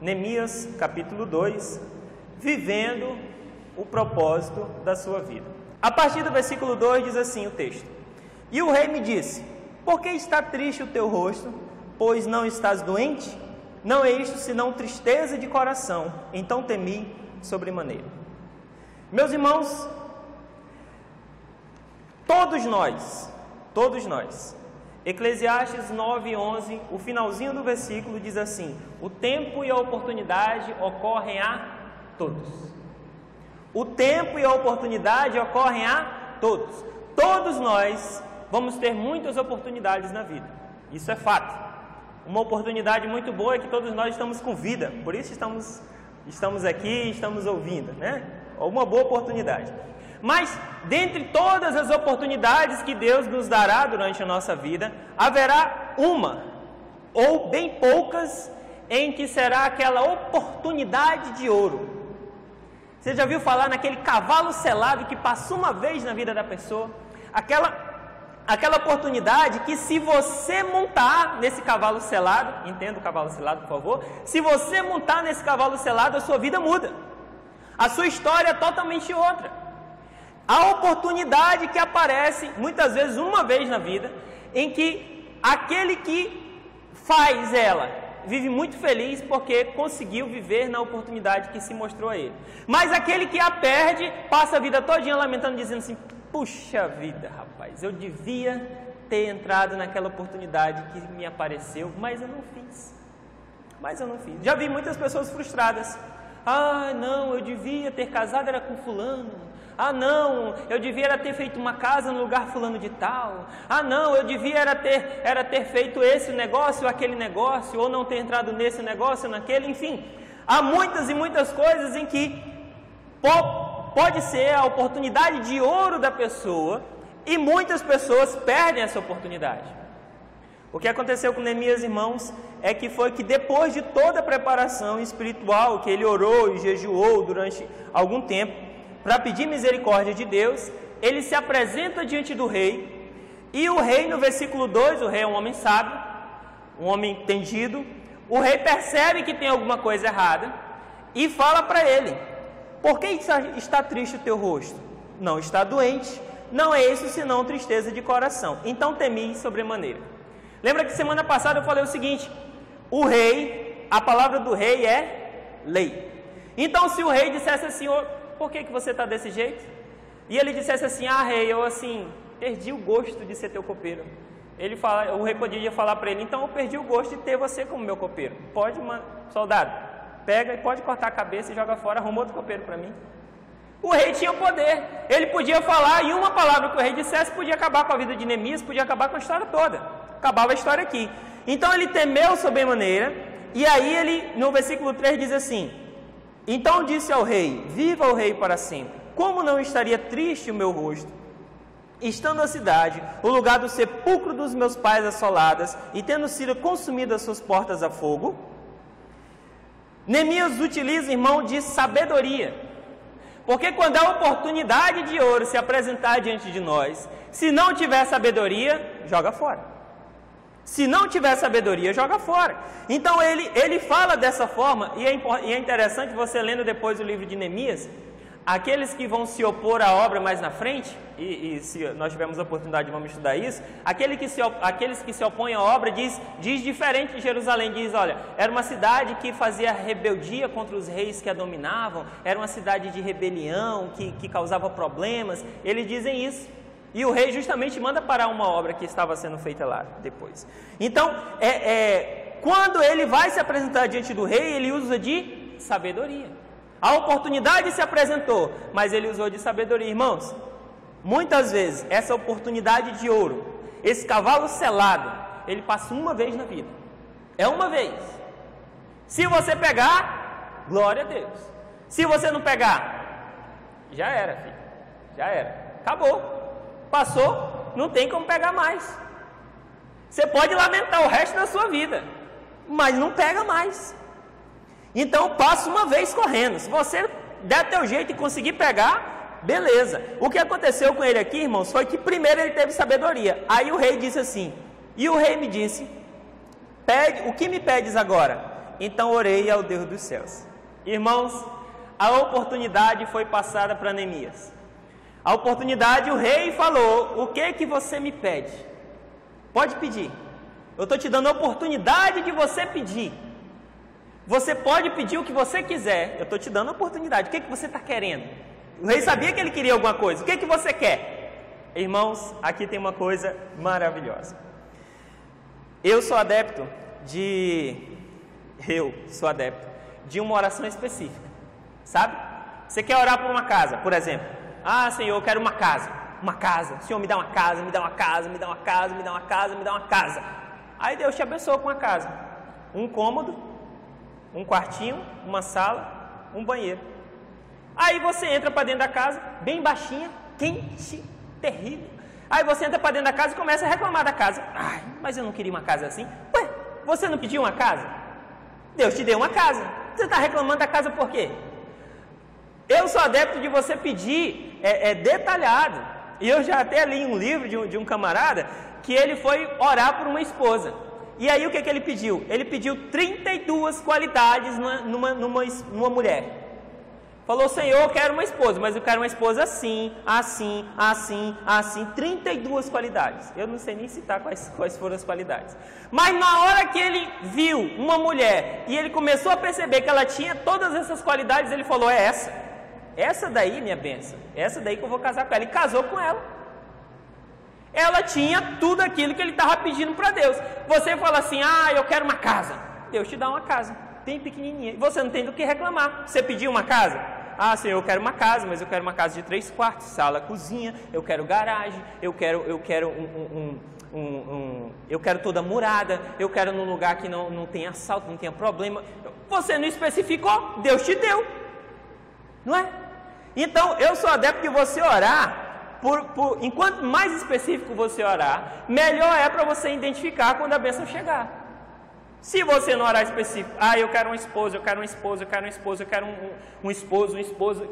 Neemias, capítulo 2, vivendo o propósito da sua vida. A partir do versículo 2 diz assim o texto: E o rei me disse: Por que está triste o teu rosto? Pois não estás doente? Não é isto senão tristeza de coração. Então temi sobremaneira. Meus irmãos, todos nós, Eclesiastes 9:11, o finalzinho do versículo diz assim: o tempo e a oportunidade ocorrem a todos. O tempo e a oportunidade ocorrem a todos. Todos nós vamos ter muitas oportunidades na vida. Isso é fato. Uma oportunidade muito boa é que todos nós estamos com vida. Por isso estamos aqui, estamos ouvindo, né? Uma boa oportunidade. Mas, dentre todas as oportunidades que Deus nos dará durante a nossa vida, haverá uma, ou bem poucas, em que será aquela oportunidade de ouro. Você já viu falar naquele cavalo selado que passa uma vez na vida da pessoa? Aquela oportunidade que, se você montar nesse cavalo selado, entenda o cavalo selado, por favor, se você montar nesse cavalo selado, a sua vida muda. A sua história é totalmente outra. A oportunidade que aparece, muitas vezes uma vez na vida, em que aquele que faz ela vive muito feliz porque conseguiu viver na oportunidade que se mostrou a ele. Mas aquele que a perde, passa a vida todinha lamentando, dizendo assim: puxa vida, rapaz, eu devia ter entrado naquela oportunidade que me apareceu, mas eu não fiz. Já vi muitas pessoas frustradas. Ah, não, eu devia ter casado era com fulano. Ah, não, eu devia ter feito uma casa no lugar fulano de tal. Ah, não, eu devia era ter feito esse negócio, aquele negócio, ou não ter entrado nesse negócio, naquele, enfim. Há muitas e muitas coisas em que pode ser a oportunidade de ouro da pessoa e muitas pessoas perdem essa oportunidade. O que aconteceu com Neemias, irmãos, é que foi que depois de toda a preparação espiritual, que ele orou e jejuou durante algum tempo, para pedir misericórdia de Deus, ele se apresenta diante do rei, e o rei, no versículo 2, o rei é um homem sábio, um homem entendido, o rei percebe que tem alguma coisa errada, e fala para ele: por que está triste o teu rosto? Não está doente, não é isso senão tristeza de coração. Então temi sobremaneira. Lembra que semana passada eu falei o seguinte: o rei, a palavra do rei é lei. Então se o rei dissesse assim: por que você está desse jeito? E ele dissesse assim: ah, rei, eu perdi o gosto de ser teu copeiro. O rei podia falar para ele: então eu perdi o gosto de ter você como meu copeiro. Soldado, pega e pode cortar a cabeça e joga fora, arruma outro copeiro para mim. O rei tinha poder, ele podia falar, e uma palavra que o rei dissesse podia acabar com a vida de Neemias, podia acabar com a história toda. Acabava a história aqui. Então ele temeu sobremaneira, e aí ele, no versículo 3, diz assim: então disse ao rei: viva o rei para sempre. Como não estaria triste o meu rosto, estando a cidade, o lugar do sepulcro dos meus pais assoladas, e tendo sido consumidas suas portas a fogo? Neemias utiliza, irmão, de sabedoria. Porque quando a oportunidade de ouro se apresentar diante de nós, se não tiver sabedoria, joga fora. Se não tiver sabedoria, joga fora. Então ele fala dessa forma, e é interessante você lendo depois o livro de Neemias, aqueles que vão se opor à obra mais na frente, e se nós tivermos a oportunidade vamos estudar isso, aqueles que se opõem à obra diz diferente de Jerusalém, diz: olha, era uma cidade que fazia rebeldia contra os reis que a dominavam, era uma cidade de rebelião, que causava problemas. Eles dizem isso. E o rei justamente manda parar uma obra que estava sendo feita lá depois. Então, quando ele vai se apresentar diante do rei, ele usa de sabedoria. A oportunidade se apresentou, mas ele usou de sabedoria. Irmãos, muitas vezes essa oportunidade de ouro, esse cavalo selado, ele passa uma vez na vida. É uma vez. Se você pegar, glória a Deus. Se você não pegar, já era, filho. Já era. Acabou. Passou, não tem como pegar mais. Você pode lamentar o resto da sua vida, mas não pega mais. Então passa uma vez correndo. Se você der teu jeito e conseguir pegar, beleza. O que aconteceu com ele aqui, irmãos, foi que primeiro ele teve sabedoria. Aí o rei disse assim: e o rei me disse: o que me pedes agora? Então orei ao Deus dos céus. Irmãos, a oportunidade foi passada para Neemias. A oportunidade, o rei falou: o que você me pede? Pode pedir. Eu estou te dando a oportunidade de você pedir. Você pode pedir o que você quiser. Eu estou te dando a oportunidade. O que você está querendo? O rei sabia que ele queria alguma coisa. O que você quer? Irmãos, aqui tem uma coisa maravilhosa. Eu sou adepto de uma oração específica. Sabe? Você quer orar por uma casa, por exemplo. Ah, Senhor, eu quero uma casa. Uma casa. Senhor, me dá uma casa, me dá uma casa, me dá uma casa, me dá uma casa, me dá uma casa. Aí Deus te abençoa com a casa. Um cômodo, um quartinho, uma sala, um banheiro. Aí você entra para dentro da casa, bem baixinha, quente, terrível. Aí você entra para dentro da casa e começa a reclamar da casa. Ai, mas eu não queria uma casa assim. Ué, você não pediu uma casa? Deus te deu uma casa. Você está reclamando da casa por quê? Eu sou adepto de você pedir detalhado. E eu já até li um livro de um camarada que ele foi orar por uma esposa. E aí o que ele pediu? Ele pediu 32 qualidades numa mulher. Falou: Senhor, eu quero uma esposa, mas eu quero uma esposa assim, assim, assim, assim. 32 qualidades. Eu não sei nem citar quais foram as qualidades. Mas na hora que ele viu uma mulher e ele começou a perceber que ela tinha todas essas qualidades, ele falou: é essa. Essa daí, minha bênção. Essa daí que eu vou casar com ela. E casou com ela. Ela tinha tudo aquilo que ele estava pedindo para Deus. Você fala assim: ah, eu quero uma casa. Deus te dá uma casa, bem pequenininha. Você não tem do que reclamar. Você pediu uma casa? Ah, Senhor, eu quero uma casa, mas eu quero uma casa de 3 quartos, sala, cozinha, eu quero garagem, eu quero toda murada, eu quero num lugar que não tenha assalto, não tenha problema. Você não especificou, Deus te deu. Não é? Então, eu sou adepto de você orar, enquanto mais específico você orar, melhor é para você identificar quando a bênção chegar. Se você não orar específico, ah, eu quero uma esposa, eu quero um esposo, eu quero uma esposa, eu quero um esposo,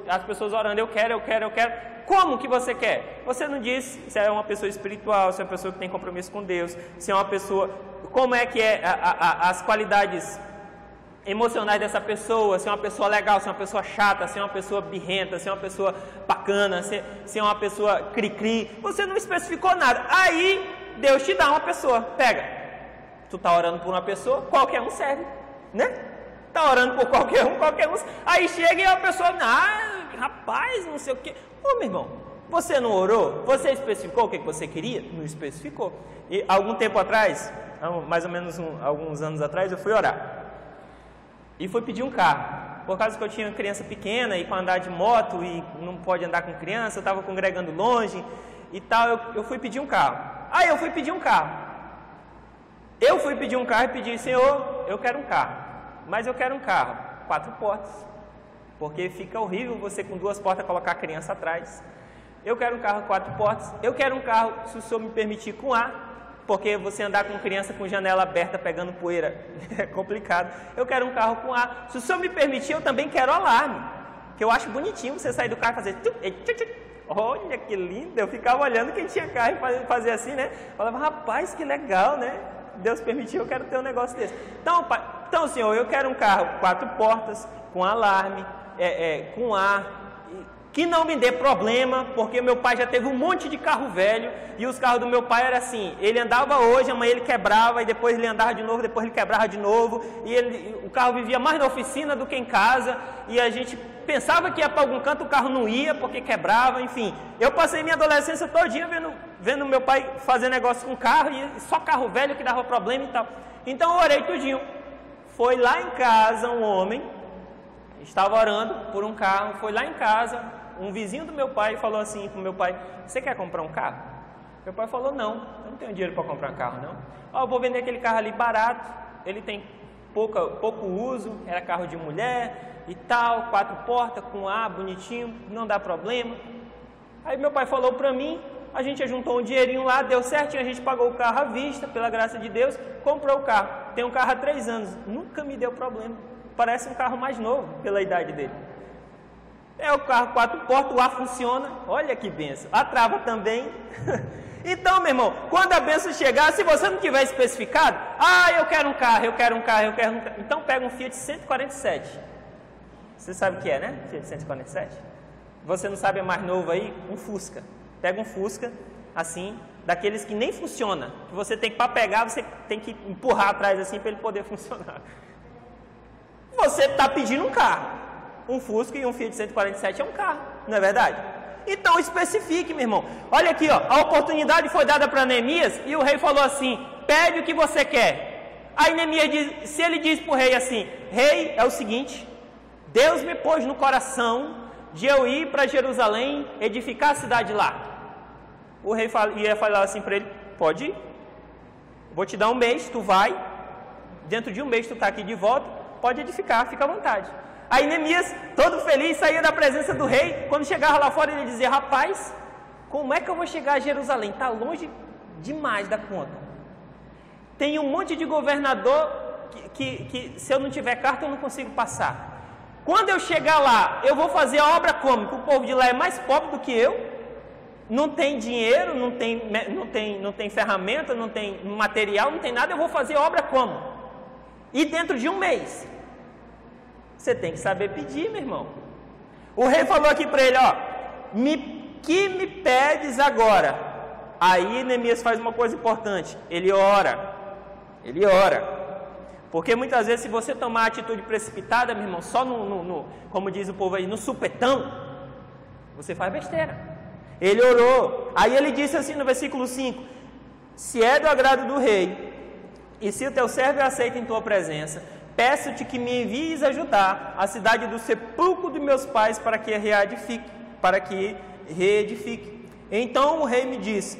as pessoas orando, eu quero. Como que você quer? Você não diz se é uma pessoa espiritual, se é uma pessoa que tem compromisso com Deus, se é uma pessoa, como é que é as qualidades emocionais dessa pessoa, se é uma pessoa legal, se é uma pessoa chata, se é uma pessoa birrenta, se é uma pessoa bacana, se é uma pessoa cri-cri. Você não especificou nada. Aí Deus te dá uma pessoa, pega. Tu está orando por uma pessoa, qualquer um serve, né? Está orando por qualquer um. Aí chega e a pessoa, rapaz, não sei o quê. Ô, meu irmão, você não orou? Você especificou o que você queria? Não especificou. E algum tempo atrás, mais ou menos alguns anos atrás, eu fui orar. E fui pedir um carro. Por causa que eu tinha criança pequena e para andar de moto e não pode andar com criança, eu estava congregando longe e tal, eu fui pedir um carro. Aí eu fui pedir um carro. Eu fui pedir um carro e pedi: Senhor, eu quero um carro, mas eu quero um carro 4 portas, porque fica horrível você com 2 portas colocar a criança atrás. Eu quero um carro 4 portas, eu quero um carro, se o Senhor me permitir, com ar, porque você andar com criança com janela aberta pegando poeira é complicado. Eu quero um carro com ar, se o Senhor me permitir, eu também quero alarme, que eu acho bonitinho você sair do carro e fazer olha que lindo. Eu ficava olhando quem tinha carro e fazia assim, né? Falava: rapaz, que legal, né? Deus permitiu, eu quero ter um negócio desse. Então, Senhor, eu quero um carro 4 portas, com alarme, com ar, que não me dê problema, porque meu pai já teve um monte de carro velho, e os carros do meu pai eram assim: ele andava hoje, amanhã ele quebrava, e depois ele andava de novo, depois ele quebrava de novo, e o carro vivia mais na oficina do que em casa, e a gente pensava que ia para algum canto, o carro não ia, porque quebrava, enfim. Eu passei minha adolescência todinha vendo meu pai fazer negócio com carro, e só carro velho que dava problema e tal. Então eu orei tudinho. Foi lá em casa um homem, estava orando por um carro, foi lá em casa, um vizinho do meu pai falou assim para o meu pai: você quer comprar um carro? Meu pai falou: não, eu não tenho dinheiro para comprar um carro não. Eu vou vender aquele carro ali barato, ele tem pouco uso, era carro de mulher e tal, 4 portas, com ar, bonitinho, não dá problema. Aí meu pai falou para mim, a gente juntou um dinheirinho lá, deu certinho, a gente pagou o carro à vista, pela graça de Deus, comprou o carro. Tem um carro há 3 anos, nunca me deu problema, parece um carro mais novo pela idade dele. É o carro 4 portas, o ar funciona, olha que benção, a trava também. Então, meu irmão, quando a bênção chegar, se você não tiver especificado, eu quero um carro, eu quero um carro, eu quero um carro. Então pega um Fiat 147. Você sabe o que é, né? Fiat 147? Você não sabe, é mais novo aí? Um Fusca. Pega um Fusca, assim, daqueles que nem funciona. Que você tem que, para pegar, você tem que empurrar atrás assim para ele poder funcionar. Você está pedindo um carro. Um Fusca e um Fiat 147 é um carro, não é verdade? Então especifique, meu irmão. Olha aqui, ó, a oportunidade foi dada para Neemias e o rei falou assim: pede o que você quer. Aí Neemias diz, se ele diz para o rei assim: rei, é o seguinte, Deus me pôs no coração de eu ir para Jerusalém edificar a cidade lá. O rei ia falar assim para ele: pode ir, vou te dar um mês, tu vai, dentro de um mês tu está aqui de volta, pode edificar, fica à vontade. Aí Neemias, todo feliz, saía da presença do rei. Quando chegava lá fora, ele dizia: rapaz, como é que eu vou chegar a Jerusalém? Está longe demais da conta. Tem um monte de governador que se eu não tiver carta eu não consigo passar. Quando eu chegar lá, eu vou fazer a obra como? Porque o povo de lá é mais pobre do que eu, não tem dinheiro, não tem ferramenta, não tem material, não tem nada, eu vou fazer a obra como? E dentro de um mês. Você tem que saber pedir, meu irmão. O rei falou aqui para ele, ó, que me pedes agora? Aí Neemias faz uma coisa importante, ele ora. Porque muitas vezes se você tomar a atitude precipitada, meu irmão, só como diz o povo aí, no supetão, você faz besteira. Ele orou, aí ele disse assim no versículo 5, se é do agrado do rei, e se o teu servo é aceito em tua presença, peço-te que me envies ajudar a cidade do sepulcro de meus pais para que reedifique. Então o rei me disse,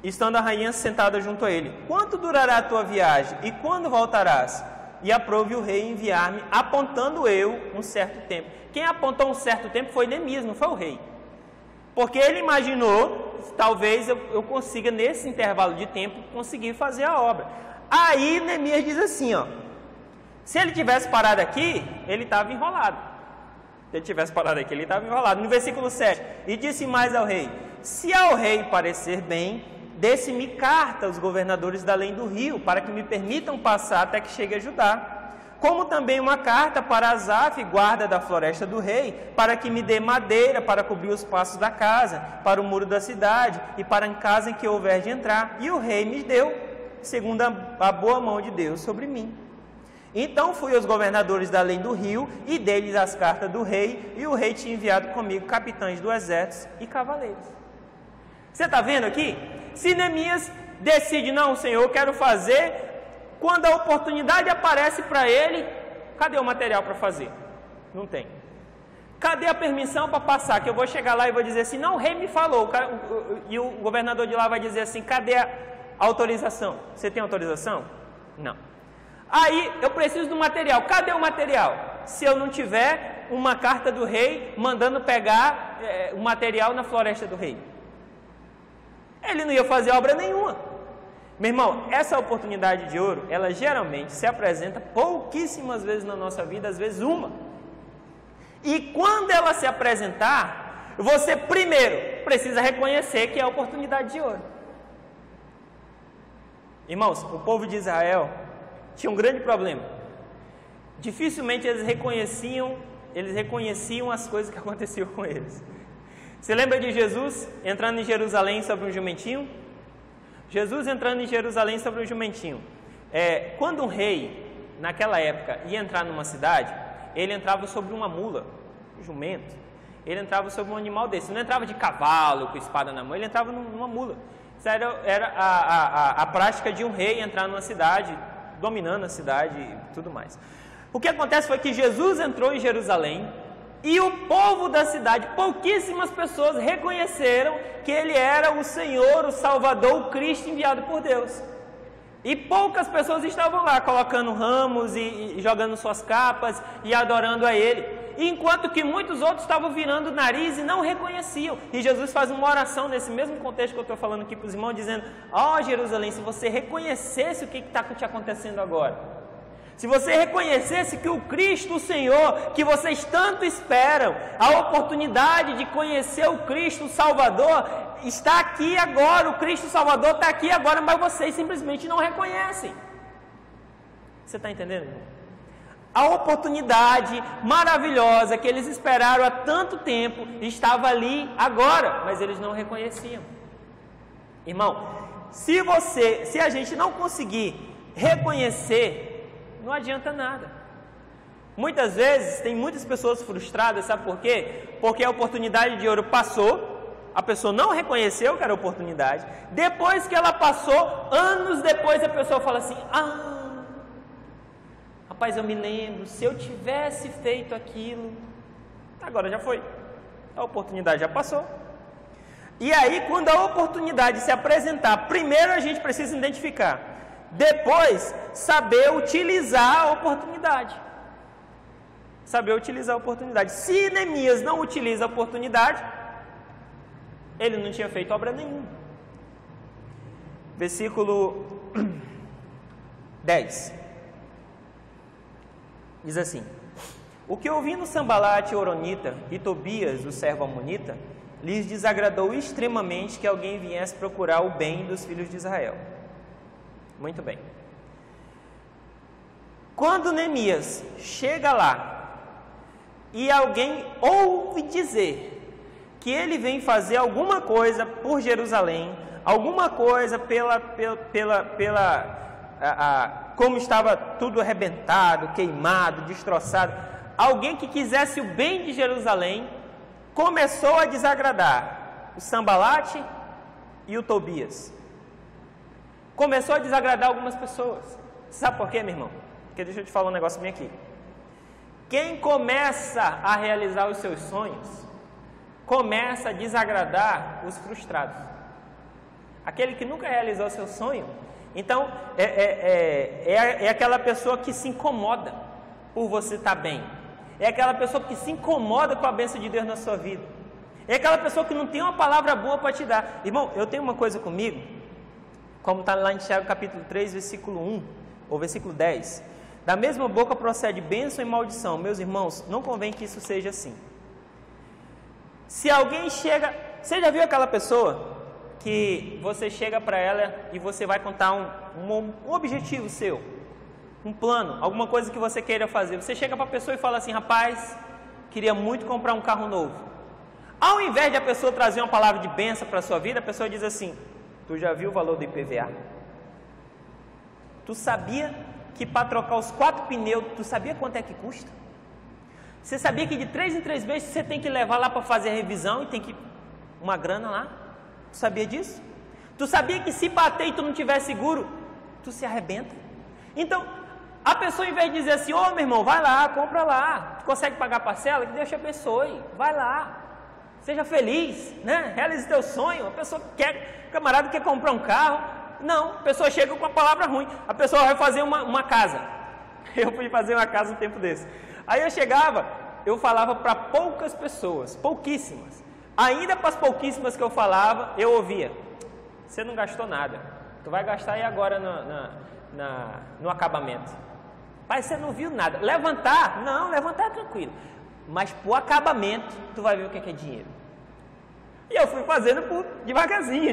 estando a rainha sentada junto a ele, quanto durará a tua viagem e quando voltarás? E aprove o rei enviar-me, apontando eu um certo tempo. Quem apontou um certo tempo foi Neemias, não foi o rei. Porque ele imaginou, talvez eu consiga nesse intervalo de tempo, conseguir fazer a obra. Aí Neemias diz assim, ó, se ele tivesse parado aqui, ele estava enrolado. No versículo 7, e disse mais ao rei, se ao rei parecer bem, desse-me carta aos governadores da além do rio, para que me permitam passar até que chegue a Judá. Como também uma carta para Asaf, guarda da floresta do rei, para que me dê madeira para cobrir os passos da casa, para o muro da cidade, e para a casa em que houver de entrar. E o rei me deu, segundo a boa mão de Deus sobre mim. Então fui aos governadores da além do rio, e dei-lhes as cartas do rei, e o rei tinha enviado comigo capitães do exército e cavaleiros. Você está vendo aqui? Se Neemias decide, não, Senhor, eu quero fazer, quando a oportunidade aparece para ele, cadê o material para fazer? Não tem. Cadê a permissão para passar? Que eu vou chegar lá e vou dizer assim, não, o rei me falou, e o governador de lá vai dizer assim, cadê a autorização? Você tem autorização? Não. Aí eu preciso do material, cadê o material? Se eu não tiver uma carta do rei mandando pegar o material na floresta do rei. Ele não ia fazer obra nenhuma. Meu irmão, essa oportunidade de ouro, ela geralmente se apresenta pouquíssimas vezes na nossa vida, às vezes uma. E quando ela se apresentar, você primeiro precisa reconhecer que é a oportunidade de ouro. Irmãos, o povo de Israel tinha um grande problema. Dificilmente eles reconheciam as coisas que aconteciam com eles. Você lembra de Jesus entrando em Jerusalém sobre um jumentinho? Jesus entrando em Jerusalém sobre um jumentinho. Quando um rei, naquela época, ia entrar numa cidade, ele entrava sobre uma mula, um jumento. Ele entrava sobre um animal desse. Não entrava de cavalo, com espada na mão, ele entrava numa mula. Isso era a prática de um rei entrar numa cidade, dominando a cidade e tudo mais. O que acontece foi que Jesus entrou em Jerusalém, e o povo da cidade, pouquíssimas pessoas reconheceram que ele era o Senhor, o Salvador, o Cristo enviado por Deus. E poucas pessoas estavam lá colocando ramos e jogando suas capas e adorando a ele. Enquanto que muitos outros estavam virando o nariz e não reconheciam. E Jesus faz uma oração nesse mesmo contexto que eu estou falando aqui para os irmãos, dizendo, ó Jerusalém, se você reconhecesse o que está te acontecendo agora, se você reconhecesse que o Cristo, o Senhor, que vocês tanto esperam, a oportunidade de conhecer o Cristo, o Salvador, está aqui agora, o Cristo Salvador está aqui agora, mas vocês simplesmente não reconhecem. Você está entendendo? A oportunidade maravilhosa que eles esperaram há tanto tempo estava ali agora, mas eles não reconheciam. Irmão, se a gente não conseguir reconhecer, não adianta nada. Muitas vezes tem muitas pessoas frustradas, sabe por quê? Porque a oportunidade de ouro passou, a pessoa não reconheceu que era oportunidade. Depois que ela passou, anos depois a pessoa fala assim: rapaz, eu me lembro, se eu tivesse feito aquilo, agora já foi, a oportunidade já passou. E aí, quando a oportunidade se apresentar, primeiro a gente precisa identificar, depois saber utilizar a oportunidade. Saber utilizar a oportunidade. Se Neemias não utiliza a oportunidade, ele não tinha feito obra nenhuma. Versículo 10. Diz assim: o que ouvindo Sambalate, Horonita, e Tobias, o servo amonita, lhes desagradou extremamente que alguém viesse procurar o bem dos filhos de Israel. Muito bem. Quando Neemias chega lá e alguém ouve dizer que ele vem fazer alguma coisa por Jerusalém, alguma coisa como estava tudo arrebentado, queimado, destroçado, alguém que quisesse o bem de Jerusalém, começou a desagradar o Sambalate e o Tobias. Começou a desagradar algumas pessoas. Sabe por quê, meu irmão? Porque deixa eu te falar um negócio bem aqui. Quem começa a realizar os seus sonhos, começa a desagradar os frustrados. Aquele que nunca realizou o seu sonho, então é aquela pessoa que se incomoda por você estar bem. É aquela pessoa que se incomoda com a bênção de Deus na sua vida. É aquela pessoa que não tem uma palavra boa para te dar. Irmão, eu tenho uma coisa comigo, como está lá em Tiago capítulo 3, versículo 1, ou versículo 10. Da mesma boca procede bênção e maldição. Meus irmãos, não convém que isso seja assim. Se alguém chega... Você já viu aquela pessoa que você chega para ela e você vai contar um objetivo seu, um plano, alguma coisa que você queira fazer. Você chega para a pessoa e fala assim: rapaz, queria muito comprar um carro novo. Ao invés de a pessoa trazer uma palavra de bênção para a sua vida, a pessoa diz assim: tu já viu o valor do IPVA? Tu sabia que para trocar os 4 pneus, tu sabia quanto é que custa? Você sabia que de 3 em 3 meses você tem que levar lá para fazer a revisão e tem que uma grana lá? Tu sabia disso? Tu sabia que se bater e tu não tiver seguro, tu se arrebenta? Então, a pessoa, em vez de dizer assim: ô meu irmão, vai lá, compra lá, tu consegue pagar parcela? Que Deus te abençoe, vai lá, seja feliz, né? Realize teu sonho. A pessoa quer, o camarada quer comprar um carro. Não, a pessoa chega com uma palavra ruim. A pessoa vai fazer uma casa. Eu fui fazer uma casa um tempo desse. Aí eu chegava, eu falava para poucas pessoas, pouquíssimas. Ainda para as pouquíssimas que eu falava, eu ouvia: você não gastou nada, tu vai gastar aí agora no acabamento. Pai, você não viu nada. Levantar? Não, levantar é tranquilo. Mas para o acabamento, tu vai ver o que é dinheiro. E eu fui fazendo devagarzinho,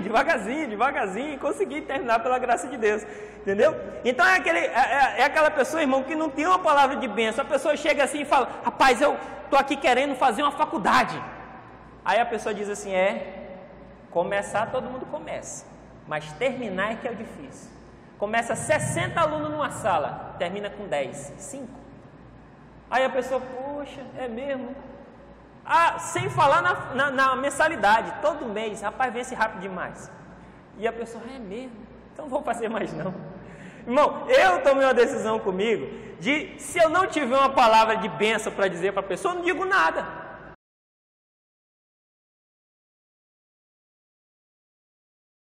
e consegui terminar pela graça de Deus. Entendeu? Então é aquela pessoa, irmão, que não tem uma palavra de bênção. A pessoa chega assim e fala: rapaz, eu estou aqui querendo fazer uma faculdade. Aí a pessoa diz assim: começar todo mundo começa, mas terminar é que é o difícil. Começa 60 alunos numa sala, termina com 10, 5. Aí a pessoa: poxa, é mesmo? Sem falar na mensalidade, todo mês, rapaz, vence rápido demais. E a pessoa: é mesmo? Então não vou fazer mais não. Irmão, eu tomei uma decisão comigo, de se eu não tiver uma palavra de bênção para dizer para a pessoa, eu não digo nada.